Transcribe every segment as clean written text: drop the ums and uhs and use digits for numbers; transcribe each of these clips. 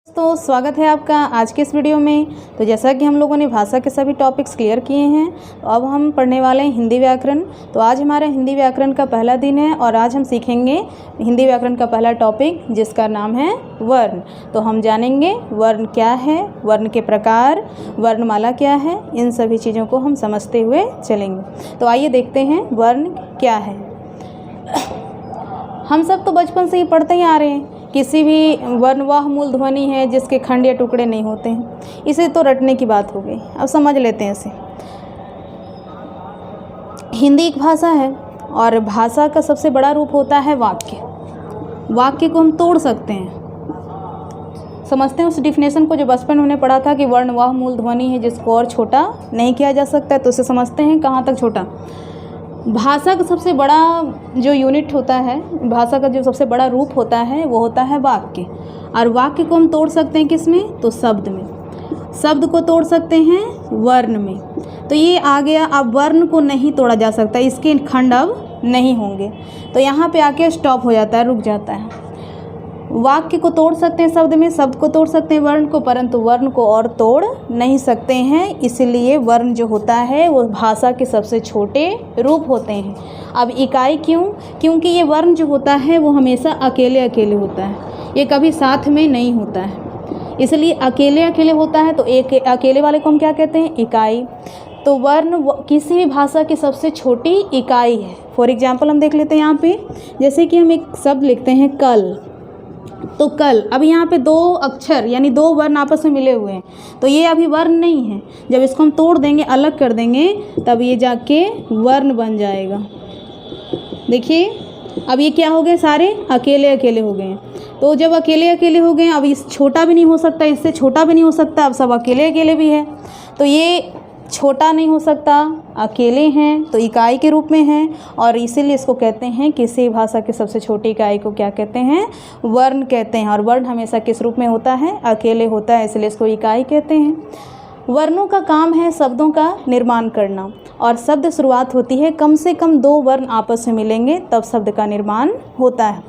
तो स्वागत है आपका आज के इस वीडियो में। तो जैसा कि हम लोगों ने भाषा के सभी टॉपिक्स क्लियर किए हैं, तो अब हम पढ़ने वाले हैं हिंदी व्याकरण। तो आज हमारे हिंदी व्याकरण का पहला दिन है और आज हम सीखेंगे हिंदी व्याकरण का पहला टॉपिक जिसका नाम है वर्ण। तो हम जानेंगे वर्ण क्या है, वर्ण के प्रकार, वर्णमाला क्या है, इन सभी चीज़ों को हम समझते हुए चलेंगे। तो आइए देखते हैं वर्ण क्या है। हम सब तो बचपन से ही पढ़ते ही आ रहे हैं, किसी भी वर्ण वह मूल ध्वनि है जिसके खंड या टुकड़े नहीं होते हैं। इसे तो रटने की बात हो गई, अब समझ लेते हैं इसे। हिंदी एक भाषा है और भाषा का सबसे बड़ा रूप होता है वाक्य। वाक्य को हम तोड़ सकते हैं। समझते हैं उस डिफिनेशन को जो बचपन में हमने पढ़ा था कि वर्ण वह मूल ध्वनि है जिसको और छोटा नहीं किया जा सकता है। तो उसे समझते हैं कहाँ तक छोटा। भाषा का सबसे बड़ा जो यूनिट होता है, भाषा का जो सबसे बड़ा रूप होता है वो होता है वाक्य। और वाक्य को हम तोड़ सकते हैं किस में? तो शब्द में। शब्द को तोड़ सकते हैं वर्ण में। तो ये आ गया। अब वर्ण को नहीं तोड़ा जा सकता, इसके खंड अब नहीं होंगे। तो यहाँ पे आके स्टॉप हो जाता है, रुक जाता है। वाक्य को तोड़ सकते हैं शब्द में, शब्द को तोड़ सकते हैं वर्ण को, परंतु वर्ण को और तोड़ नहीं सकते हैं। इसलिए वर्ण जो होता है वो भाषा के सबसे छोटे रूप होते हैं। अब इकाई क्यों? क्योंकि ये वर्ण जो होता है वो हमेशा अकेले अकेले होता है, ये कभी साथ में नहीं होता है। इसलिए अकेले अकेले होता है। तो एक अकेले वाले को हम क्या कहते हैं? इकाई। तो वर्ण किसी भी भाषा की सबसे छोटी इकाई है। फॉर एग्जाम्पल हम देख लेते हैं यहाँ पे, जैसे कि हम एक शब्द लिखते हैं कल। तो कल, अब यहाँ पे दो अक्षर यानी दो वर्ण आपस में मिले हुए हैं, तो ये अभी वर्ण नहीं है। जब इसको हम तोड़ देंगे, अलग कर देंगे, तब ये जाके वर्ण बन जाएगा। देखिए अब ये क्या हो गए? सारे अकेले अकेले हो गए। तो जब अकेले अकेले हो गए, अब इस छोटा भी नहीं हो सकता, इससे छोटा भी नहीं हो सकता, अब सब अकेले अकेले भी है। तो ये छोटा नहीं हो सकता, अकेले हैं तो इकाई के रूप में हैं, और इसीलिए इसको कहते हैं, किसी भाषा की सबसे छोटी इकाई को क्या कहते हैं? वर्ण कहते हैं। और वर्ण हमेशा किस रूप में होता है? अकेले होता है, इसलिए इसको इकाई कहते हैं। वर्णों का काम है शब्दों का निर्माण करना, और शब्द शुरुआत होती है कम से कम दो वर्ण आपस में मिलेंगे तब शब्द का निर्माण होता है।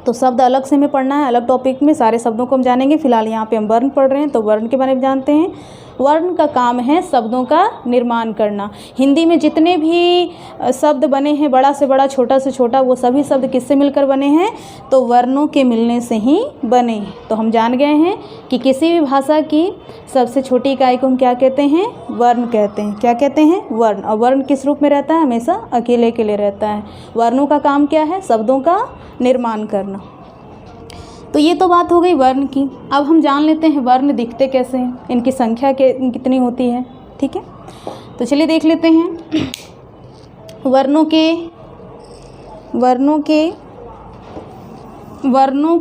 तो शब्द अलग से हमें पढ़ना है, अलग टॉपिक में सारे शब्दों को हम जानेंगे। फिलहाल यहाँ पे हम वर्ण पढ़ रहे हैं, तो वर्ण के बारे में जानते हैं। वर्ण का काम है शब्दों का निर्माण करना। हिंदी में जितने भी शब्द बने हैं, बड़ा से बड़ा, छोटा से छोटा, वो सभी शब्द किससे मिलकर बने हैं? तो वर्णों के मिलने से ही बने हैं। तो हम जान गए हैं कि किसी भी भाषा की सबसे छोटी इकाई को हम क्या कहते हैं? वर्ण कहते हैं। क्या कहते हैं? वर्ण। और वर्ण किस रूप में रहता है? हमेशा अकेले अकेले रहता है। वर्णों का काम क्या है? शब्दों का निर्माण करना। तो ये तो बात हो गई वर्ण की। अब हम जान लेते हैं वर्ण दिखते कैसे हैं, इनकी संख्या कितनी होती है। ठीक है, तो चलिए देख लेते हैं। वर्णों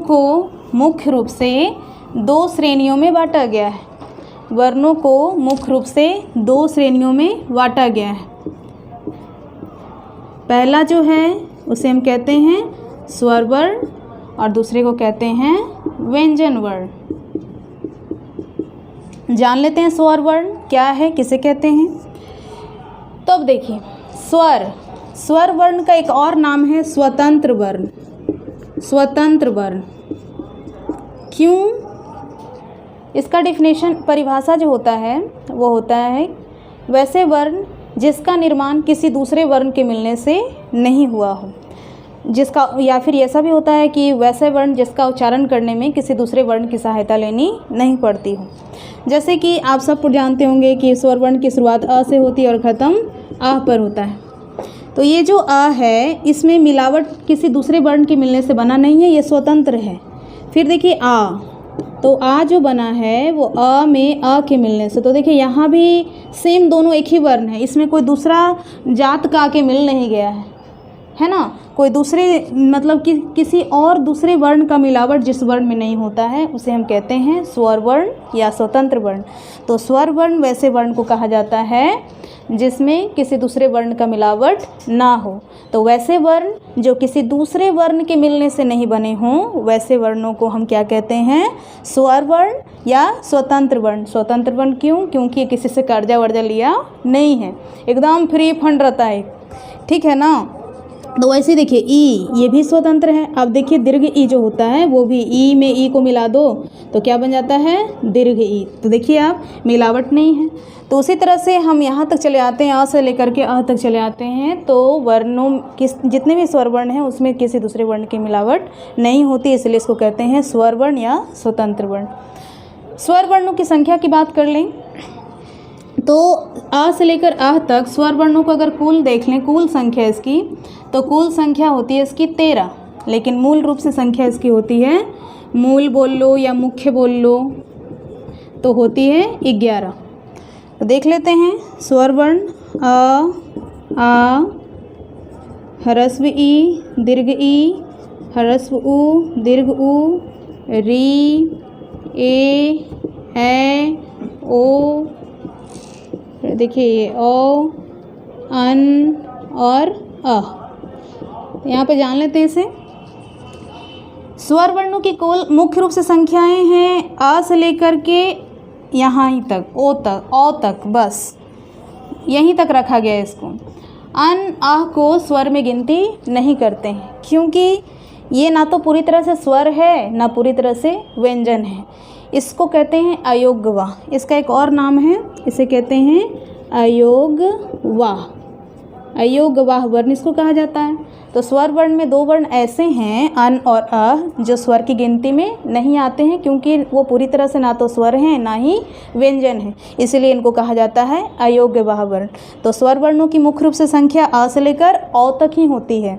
को मुख्य रूप से दो श्रेणियों में बांटा गया है। वर्णों को मुख्य रूप से दो श्रेणियों में बांटा गया है। पहला जो है उसे हम कहते हैं स्वर वर्ण, और दूसरे को कहते हैं व्यंजन वर्ण। जान लेते हैं स्वर वर्ण क्या है, किसे कहते हैं। तो अब देखिए, स्वर वर्ण का एक और नाम है स्वतंत्र वर्ण। स्वतंत्र वर्ण क्यों? इसका डिफिनेशन, परिभाषा जो होता है वो होता है वैसे वर्ण जिसका निर्माण किसी दूसरे वर्ण के मिलने से नहीं हुआ हो, जिसका, या फिर ऐसा भी होता है कि वैसे वर्ण जिसका उच्चारण करने में किसी दूसरे वर्ण की सहायता लेनी नहीं पड़ती हो। जैसे कि आप सब जानते होंगे कि स्वर वर्ण की शुरुआत अ से होती है और ख़त्म आ पर होता है। तो ये जो अ है, इसमें मिलावट किसी दूसरे वर्ण के मिलने से बना नहीं है, ये स्वतंत्र है। फिर देखिए आ, तो आ जो बना है वो अ में अ के मिलने से। तो देखिए यहाँ भी सेम दोनों एक ही वर्ण है, इसमें कोई दूसरा जात का आके मिल नहीं गया है ना। कोई दूसरे मतलब कि किसी और दूसरे वर्ण का मिलावट जिस वर्ण में नहीं होता है उसे हम कहते हैं स्वर वर्ण या स्वतंत्र वर्ण। तो स्वर वर्ण वैसे वर्ण को कहा जाता है जिसमें किसी दूसरे वर्ण का मिलावट ना हो। तो वैसे वर्ण जो किसी दूसरे वर्ण के मिलने से नहीं बने हों, वैसे वर्णों को हम क्या कहते हैं? स्वर वर्ण या स्वतंत्र वर्ण। स्वतंत्र वर्ण क्यों? क्योंकि ये किसी से कर्जा वर्जा लिया नहीं है, एकदम फ्री फंड रहता है। ठीक है ना। तो वैसे देखिए ई, ये भी स्वतंत्र है। अब देखिए दीर्घ ई जो होता है वो भी ई में ई को मिला दो तो क्या बन जाता है, दीर्घ ई। तो देखिए आप, मिलावट नहीं है। तो उसी तरह से हम यहाँ तक चले आते हैं, अ से लेकर के अ तक चले आते हैं। तो वर्णों किस जितने भी स्वर वर्ण हैं उसमें किसी दूसरे वर्ण की मिलावट नहीं होती, इसलिए इसको कहते हैं स्वर वर्ण या स्वतंत्र वर्ण। स्वर वर्णों की संख्या की बात कर लें तो आ से लेकर आह तक स्वर वर्णों को अगर कुल देख लें, कुल संख्या इसकी, तो कुल संख्या होती है इसकी 13, लेकिन मूल रूप से संख्या इसकी होती है, मूल बोल लो या मुख्य बोल लो, तो होती है 11। तो देख लेते हैं स्वर वर्ण आ, ह्रस्व ई, दीर्घ ई, ह्रस्व उ, दीर्घ उ, री, ए, ओ, देखिए ये ओ, अन और अ। यहाँ पे जान लेते हैं इसे। स्वर वर्णों की कुल मुख्य रूप से संख्याएं हैं आ से लेकर के यहाँ ही तक, ओ तक, औ तक, बस यहीं तक रखा गया है इसको। अन आह को स्वर में गिनती नहीं करते हैं, क्योंकि ये ना तो पूरी तरह से स्वर है ना पूरी तरह से व्यंजन है। इसको कहते हैं अयोग्यवाह। इसका एक और नाम है, इसे कहते हैं अयोग्यवाह। अयोग्यवाह वर्ण इसको कहा जाता है। तो स्वर वर्ण में 2 वर्ण ऐसे हैं अन और अ जो स्वर की गिनती में नहीं आते हैं, क्योंकि वो पूरी तरह से ना तो स्वर हैं ना ही व्यंजन है, इसलिए इनको कहा जाता है अयोग्यवाह वर्ण। तो स्वर वर्णों की मुख्य रूप से संख्या आ से लेकर औ तक ही होती है।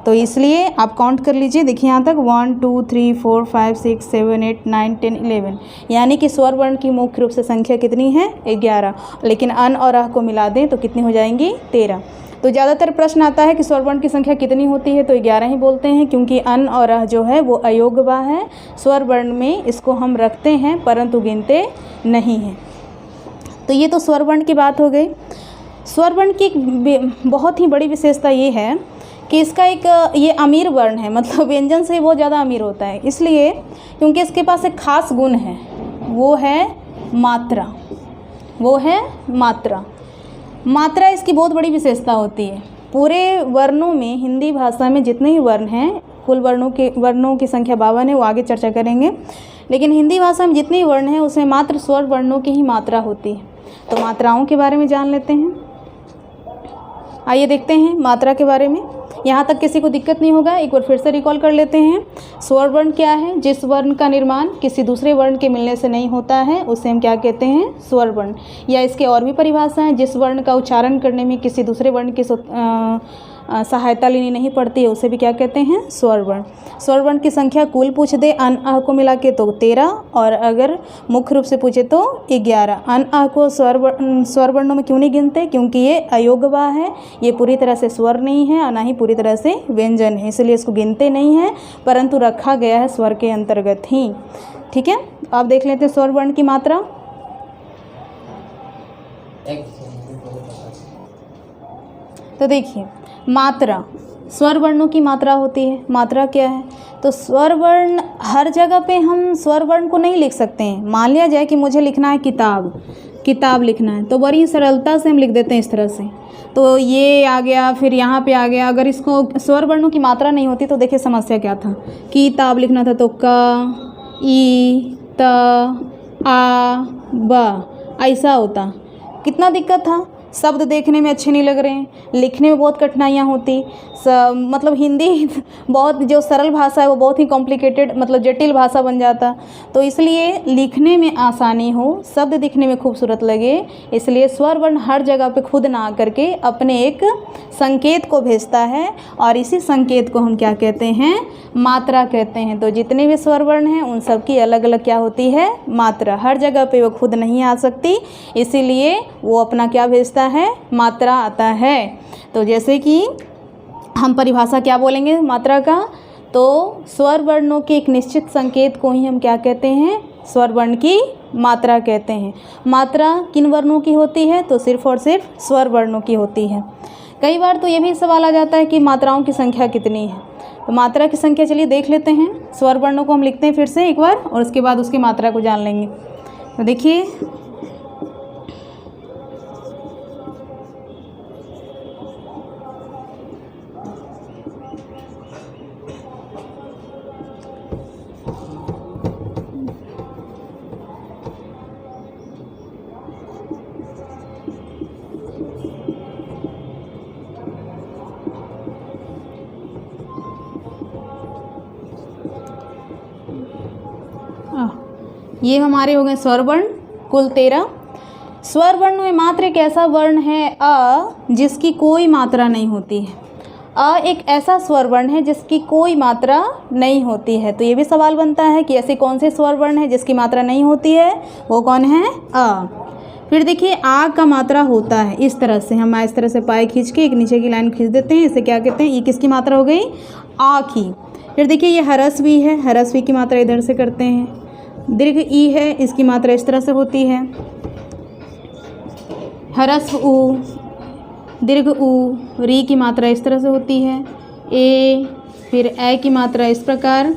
तो इसलिए आप काउंट कर लीजिए, देखिए यहाँ तक 1 2 3 4 5 6 7 8 9 10 11, यानी कि स्वर वर्ण की मुख्य रूप से संख्या कितनी है, 11। लेकिन अन और अह को मिला दें तो कितनी हो जाएंगी, 13। तो ज़्यादातर प्रश्न आता है कि स्वर वर्ण की संख्या कितनी होती है, तो 11 ही बोलते हैं, क्योंकि अन और अह जो है वो अयोग्यवाह है। स्वर वर्ण में इसको हम रखते हैं परंतु गिनते नहीं हैं। तो ये तो स्वर वर्ण की बात हो गई। स्वर वर्ण की बहुत ही बड़ी विशेषता ये है कि इसका एक ये अमीर वर्ण है, मतलब व्यंजन से बहुत ज़्यादा अमीर होता है, इसलिए क्योंकि इसके पास एक खास गुण है, वो है मात्रा। वो है मात्रा। मात्रा इसकी बहुत बड़ी विशेषता होती है। पूरे वर्णों में, हिंदी भाषा में जितने ही वर्ण हैं, कुल वर्णों की संख्या 52 है, वो आगे चर्चा करेंगे। लेकिन हिंदी भाषा में जितने वर्ण हैं उसमें मात्र स्वर वर्णों की ही मात्रा होती है। तो मात्राओं के बारे में जान लेते हैं। आइए देखते हैं मात्रा के बारे में। यहाँ तक किसी को दिक्कत नहीं होगा, एक बार फिर से रिकॉल कर लेते हैं। स्वर वर्ण क्या है? जिस वर्ण का निर्माण किसी दूसरे वर्ण के मिलने से नहीं होता है उसे हम क्या कहते हैं? स्वर वर्ण। या इसके और भी परिभाषा है, जिस वर्ण का उच्चारण करने में किसी दूसरे वर्ण की सहायता लेनी नहीं पड़ती है उसे भी क्या कहते हैं? स्वर वर्ण। स्वर वर्ण की संख्या कुल पूछ दे अन अह को मिला के तो 13, और अगर मुख्य रूप से पूछे तो 11। अन अह को स्वर वर्णों में क्यों नहीं गिनते? क्योंकि ये अयोग्यवाह है, ये पूरी तरह से स्वर नहीं है और ना ही पूरी तरह से व्यंजन है, इसलिए इसको गिनते नहीं है, परंतु रखा गया है स्वर के अंतर्गत ही। ठीक है, आप देख लेते हैं स्वर वर्ण की मात्रा। तो देखिए मात्रा, स्वर वर्णों की मात्रा होती है। मात्रा क्या है? तो स्वर वर्ण हर जगह पे हम स्वर वर्ण को नहीं लिख सकते हैं। मान लिया जाए कि मुझे लिखना है किताब, किताब लिखना है, तो बड़ी सरलता से हम लिख देते हैं इस तरह से। तो ये आ गया, फिर यहाँ पे आ गया। अगर इसको स्वर वर्णों की मात्रा नहीं होती तो देखिए समस्या क्या था। किताब लिखना था तो क, ई, त, आ, ब ऐसा होता। कितना दिक्कत था। शब्द देखने में अच्छे नहीं लग रहे हैं, लिखने में बहुत कठिनाइयाँ होती। मतलब हिंदी बहुत जो सरल भाषा है वो बहुत ही कॉम्प्लिकेटेड, मतलब जटिल भाषा बन जाता। तो इसलिए लिखने में आसानी हो, शब्द दिखने में खूबसूरत लगे, इसलिए स्वर वर्ण हर जगह पे खुद ना आकर के अपने एक संकेत को भेजता है, और इसी संकेत को हम क्या कहते हैं? मात्रा कहते हैं। तो जितने भी स्वर वर्ण हैं उन सब की अलग अलग क्या होती है? मात्रा। हर जगह पे वो खुद नहीं आ सकती, इसीलिए वो अपना क्या भेजता है? मात्रा आता है। तो जैसे कि हम परिभाषा क्या बोलेंगे मात्रा का? तो स्वर वर्णों के एक निश्चित संकेत को ही हम क्या कहते हैं? स्वर वर्ण की मात्रा कहते हैं। मात्रा किन वर्णों की होती है? तो सिर्फ और सिर्फ स्वर वर्णों की होती है। कई बार तो ये भी सवाल आ जाता है कि मात्राओं की संख्या कितनी है। तो मात्रा की संख्या चलिए देख लेते हैं। स्वर वर्णों को हम लिखते हैं फिर से एक बार, और उसके बाद उसकी मात्रा को जान लेंगे। तो देखिए ये हमारे हो गए स्वर वर्ण, कुल 13। स्वर वर्ण में मात्र एक ऐसा वर्ण है अ जिसकी कोई मात्रा नहीं होती है। अ एक ऐसा स्वर वर्ण है जिसकी कोई मात्रा नहीं होती है। तो ये भी सवाल बनता है कि ऐसे कौन से स्वर वर्ण है जिसकी मात्रा नहीं होती है, वो कौन है? अ। फिर देखिए आ का मात्रा होता है इस तरह से, हम इस तरह से पाए खींच के एक नीचे की लाइन खींच देते हैं, इसे क्या कहते हैं? ई किसकी मात्रा हो गई? आ की। फिर देखिए ये हरस्वी है, हरस्वी की मात्रा इधर से करते हैं। दीर्घ ई है, इसकी मात्रा इस तरह से होती है। हरस्व उ, दीर्घ उ, री की मात्रा इस तरह से होती है। ए, फिर ए की मात्रा इस प्रकार,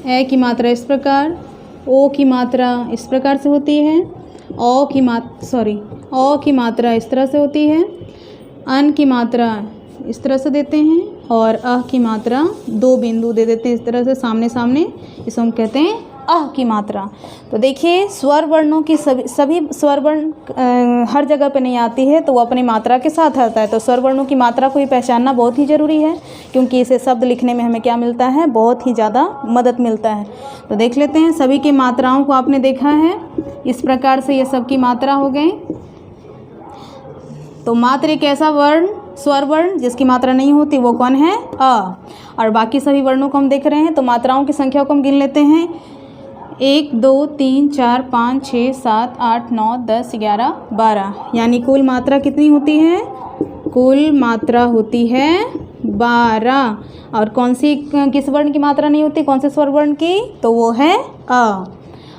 ए की मात्रा इस प्रकार, ओ की मात्रा इस प्रकार से होती है। ओ की मात्रा इस तरह से होती है। अन की मात्रा इस तरह से देते हैं और अह की मात्रा 2 बिंदु दे देते हैं इस तरह से सामने सामने, इसको हम कहते हैं अह की मात्रा। तो देखिए स्वर वर्णों की सभी स्वर वर्ण हर जगह पे नहीं आती है, तो वो अपनी मात्रा के साथ आता है। तो स्वर वर्णों की मात्रा को ही पहचानना बहुत ही ज़रूरी है, क्योंकि इसे शब्द लिखने में हमें क्या मिलता है? बहुत ही ज़्यादा मदद मिलता है। तो देख लेते हैं, सभी की मात्राओं को आपने देखा है, इस प्रकार से ये सब की मात्रा हो गई। तो मात्र एक ऐसा वर्ण, स्वर वर्ण जिसकी मात्रा नहीं होती, वो कौन है? अ। और बाकी सभी वर्णों को हम देख रहे हैं, तो मात्राओं की संख्या को हम गिन लेते हैं। 1 2 3 4 5 6 7 8 9 10 11 12, यानी कुल मात्रा कितनी होती है? कुल मात्रा होती है 12। और कौन सी किस वर्ण की मात्रा नहीं होती? कौन से स्वर वर्ण की? तो वो है अ।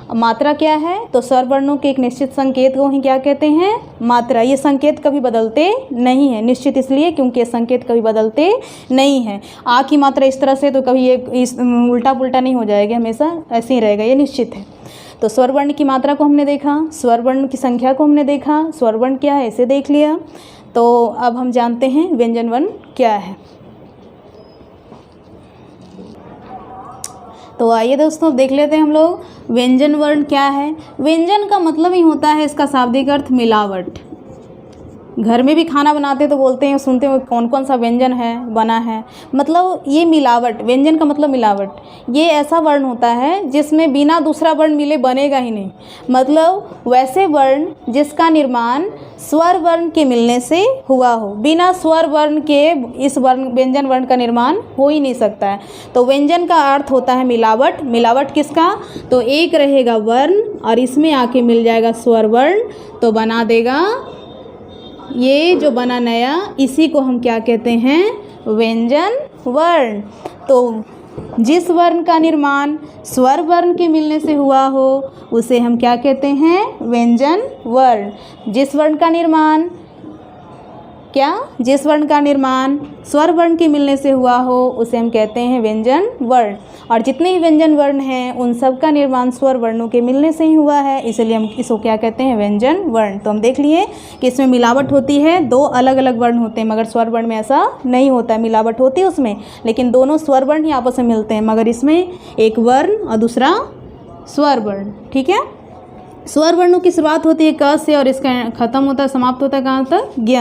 मात्रा क्या है? तो स्वर वर्णों के एक निश्चित संकेत को ही क्या कहते हैं? मात्रा। ये संकेत कभी बदलते नहीं है, निश्चित इसलिए क्योंकि ये संकेत कभी बदलते नहीं है। आ की मात्रा इस तरह से तो कभी ये उल्टा पुल्टा नहीं हो जाएगा, हमेशा ऐसे ही रहेगा, ये निश्चित है। तो स्वर वर्ण की मात्रा को हमने देखा, स्वर वर्ण की संख्या को हमने देखा, स्वर वर्ण क्या है इसे देख लिया। तो अब हम जानते हैं व्यंजन वर्ण क्या है। तो आइए दोस्तों देख लेते हैं हम लोग व्यंजन वर्ण क्या है। व्यंजन का मतलब ही होता है इसका शाब्दिक अर्थ मिलावट। घर में भी खाना बनाते तो बोलते हैं, सुनते हो कौन कौन सा व्यंजन है बना है, मतलब ये मिलावट। व्यंजन का मतलब मिलावट। ये ऐसा वर्ण होता है जिसमें बिना दूसरा वर्ण मिले बनेगा ही नहीं। मतलब वैसे वर्ण जिसका निर्माण स्वर वर्ण के मिलने से हुआ हो, बिना स्वर वर्ण के इस वर्ण व्यंजन वर्ण का निर्माण हो ही नहीं सकता है। तो व्यंजन का अर्थ होता है मिलावट। मिलावट किसका? तो एक रहेगा वर्ण और इसमें आके मिल जाएगा स्वर वर्ण, तो बना देगा ये जो बना नया, इसी को हम क्या कहते हैं? व्यंजन वर्ण। तो जिस वर्ण का निर्माण स्वर वर्ण के मिलने से हुआ हो उसे हम क्या कहते हैं? व्यंजन वर्ण। जिस वर्ण का निर्माण जिस वर्ण का निर्माण स्वर वर्ण के मिलने से हुआ हो उसे हम कहते हैं व्यंजन वर्ण। और जितने भी व्यंजन वर्ण हैं उन सब का निर्माण स्वर वर्णों के मिलने से ही हुआ है, इसलिए हम इसको क्या कहते हैं? व्यंजन वर्ण। तो हम देख लिए कि इसमें मिलावट होती है, 2 अलग अलग वर्ण होते हैं, मगर स्वर वर्ण में ऐसा नहीं होता है। मिलावट होती है उसमें, लेकिन दोनों स्वर वर्ण ही आपस में मिलते हैं, मगर इसमें एक वर्ण और दूसरा स्वर वर्ण। ठीक है। स्वर वर्णों की शुरुआत होती है क से और इसका खत्म होता है, समाप्त होता है कहाँ तक? ज्ञ।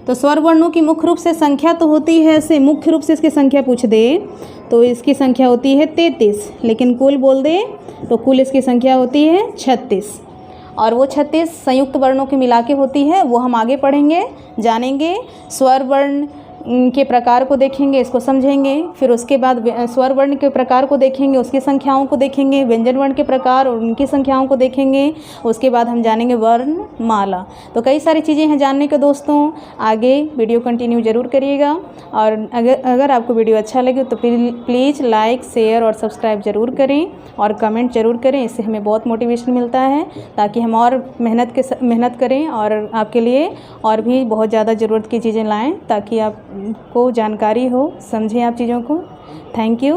तो स्वर वर्णों की मुख्य रूप से संख्या तो होती है, ऐसे मुख्य रूप से इसकी संख्या पूछ दे तो इसकी संख्या होती है 33, लेकिन कुल बोल दे तो कुल इसकी संख्या होती है 36। और वो 36 संयुक्त वर्णों के मिला के होती है, वो हम आगे पढ़ेंगे, जानेंगे। स्वर वर्ण के प्रकार को देखेंगे, इसको समझेंगे। फिर उसके बाद स्वर वर्ण के प्रकार को देखेंगे, उसकी संख्याओं को देखेंगे। व्यंजन वर्ण के प्रकार और उनकी संख्याओं को देखेंगे। उसके बाद हम जानेंगे वर्ण माला। तो कई सारी चीज़ें हैं जानने के दोस्तों। आगे वीडियो कंटिन्यू ज़रूर करिएगा। और अगर आपको वीडियो अच्छा लगे तो प्लीज़ लाइक, शेयर और सब्सक्राइब ज़रूर करें और कमेंट ज़रूर करें। इससे हमें बहुत मोटिवेशन मिलता है, ताकि हम और मेहनत करें और आपके लिए और भी बहुत ज़्यादा ज़रूरत की चीज़ें लाएँ, ताकि आप को जानकारी हो, समझें आप चीज़ों को। Thank you.